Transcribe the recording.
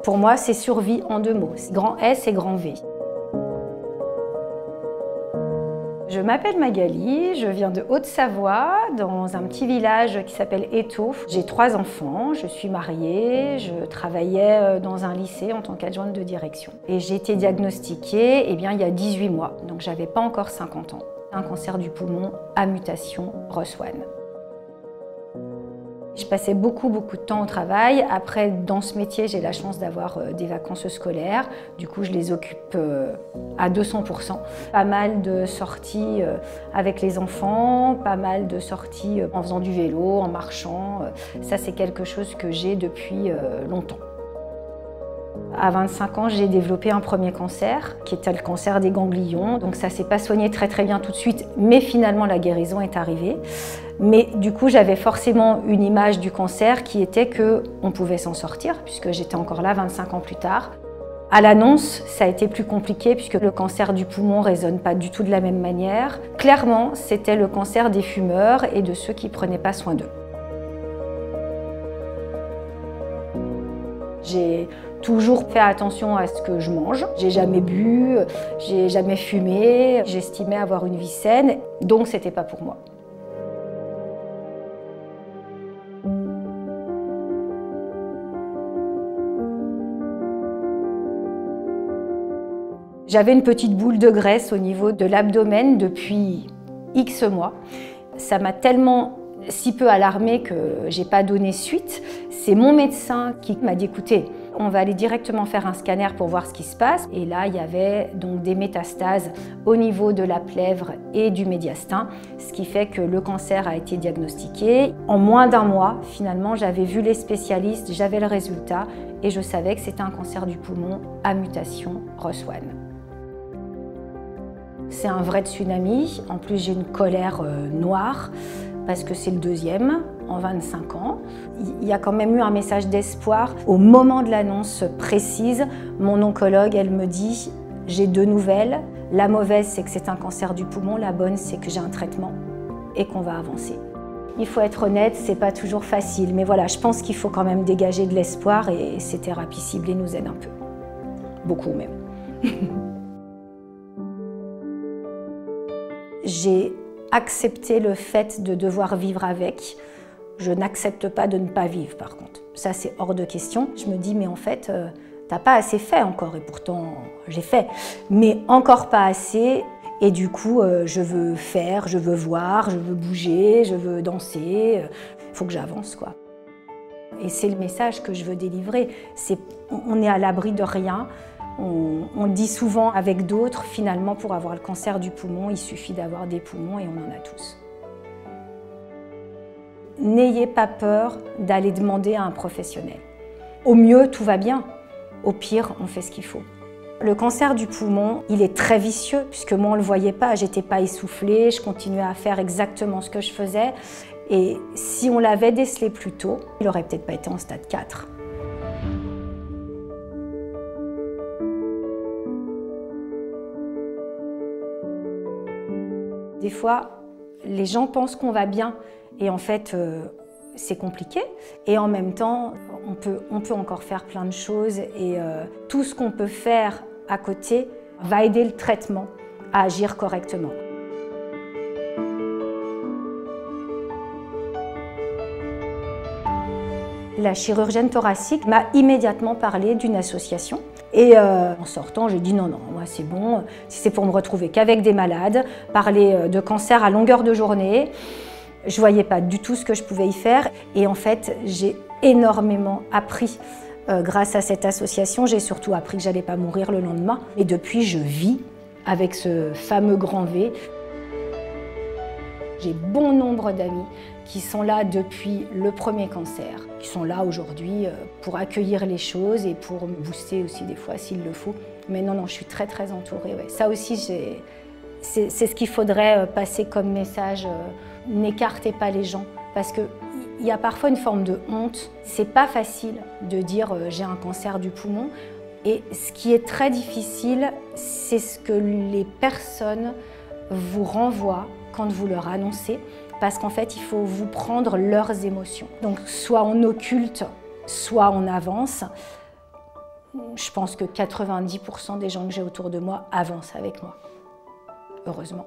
Pour moi, c'est survie en 2 mots, grand S et grand V. Je m'appelle Magali, je viens de Haute-Savoie, dans un petit village qui s'appelle Étaux. J'ai 3 enfants, je suis mariée, je travaillais dans un lycée en tant qu'adjointe de direction. Et j'ai été diagnostiquée il y a 18 mois, donc j'avais pas encore 50 ans. Un cancer du poumon à mutation ROS1. Je passais beaucoup de temps au travail. Après, dans ce métier, j'ai la chance d'avoir des vacances scolaires. Du coup, je les occupe à 200%. Pas mal de sorties avec les enfants, pas mal de sorties en faisant du vélo, en marchant. Ça, c'est quelque chose que j'ai depuis longtemps. À 25 ans, j'ai développé un premier cancer, qui était le cancer des ganglions. Donc ça ne s'est pas soigné très bien tout de suite, mais finalement la guérison est arrivée. Mais du coup, j'avais forcément une image du cancer qui était qu'on pouvait s'en sortir, puisque j'étais encore là 25 ans plus tard. À l'annonce, ça a été plus compliqué, puisque le cancer du poumon ne résonne pas du tout de la même manière. Clairement, c'était le cancer des fumeurs et de ceux qui ne prenaient pas soin d'eux. J'ai toujours fait attention à ce que je mange. J'ai jamais bu, j'ai jamais fumé. J'estimais avoir une vie saine, donc c'était pas pour moi. J'avais une petite boule de graisse au niveau de l'abdomen depuis X mois. Ça m'a tellement si peu alarmée que j'ai pas donné suite. C'est mon médecin qui m'a dit écoutez, on va aller directement faire un scanner pour voir ce qui se passe. Et là, il y avait donc des métastases au niveau de la plèvre et du médiastin, ce qui fait que le cancer a été diagnostiqué. En moins d'1 mois, finalement, j'avais vu les spécialistes, j'avais le résultat et je savais que c'était un cancer du poumon à mutation ROS1. C'est un vrai tsunami. En plus, j'ai une colère noire parce que c'est le 2e en 25 ans. Il y a quand même eu un message d'espoir. Au moment de l'annonce précise, mon oncologue, elle me dit « j'ai 2 nouvelles. La mauvaise, c'est que c'est un cancer du poumon. La bonne, c'est que j'ai un traitement et qu'on va avancer ». Il faut être honnête, c'est pas toujours facile. Mais voilà, je pense qu'il faut quand même dégager de l'espoir et ces thérapies ciblées nous aident un peu. Beaucoup même. J'ai accepté le fait de devoir vivre avec. Je n'accepte pas de ne pas vivre, par contre. Ça, c'est hors de question. Je me dis, mais en fait, t'as pas assez fait encore. Et pourtant, j'ai fait. Mais encore pas assez. Et du coup, je veux faire, je veux voir, je veux bouger, je veux danser. Il faut que j'avance, quoi. Et c'est le message que je veux délivrer. On est à l'abri de rien. On le dit souvent avec d'autres, finalement, pour avoir le cancer du poumon, il suffit d'avoir des poumons et on en a tous. N'ayez pas peur d'aller demander à un professionnel. Au mieux, tout va bien. Au pire, on fait ce qu'il faut. Le cancer du poumon, il est très vicieux, puisque moi, on ne le voyait pas. J'étais pas essoufflée, je continuais à faire exactement ce que je faisais. Et si on l'avait décelé plus tôt, il n'aurait peut-être pas été en stade 4. Des fois, les gens pensent qu'on va bien et en fait, c'est compliqué. Et en même temps, on peut encore faire plein de choses et tout ce qu'on peut faire à côté va aider le traitement à agir correctement. La chirurgienne thoracique m'a immédiatement parlé d'une association. Et en sortant, j'ai dit non, moi c'est bon, si c'est pour me retrouver qu'avec des malades, parler de cancer à longueur de journée, je ne voyais pas du tout ce que je pouvais y faire. Et en fait, j'ai énormément appris grâce à cette association. J'ai surtout appris que je n'allais pas mourir le lendemain. Et depuis, je vis avec ce fameux grand V. J'ai bon nombre d'amis qui sont là depuis le premier cancer, qui sont là aujourd'hui pour accueillir les choses et pour me booster aussi des fois s'il le faut. Mais non, je suis très entourée. Ouais. Ça aussi, c'est ce qu'il faudrait passer comme message. N'écartez pas les gens parce qu'il y a parfois une forme de honte. C'est pas facile de dire j'ai un cancer du poumon. Et ce qui est très difficile, c'est ce que les personnes vous renvoient quand vous leur annoncez, parce qu'en fait, il faut vous prendre leurs émotions. Donc, soit on occulte, soit on avance. je pense que 90% des gens que j'ai autour de moi avancent avec moi. Heureusement.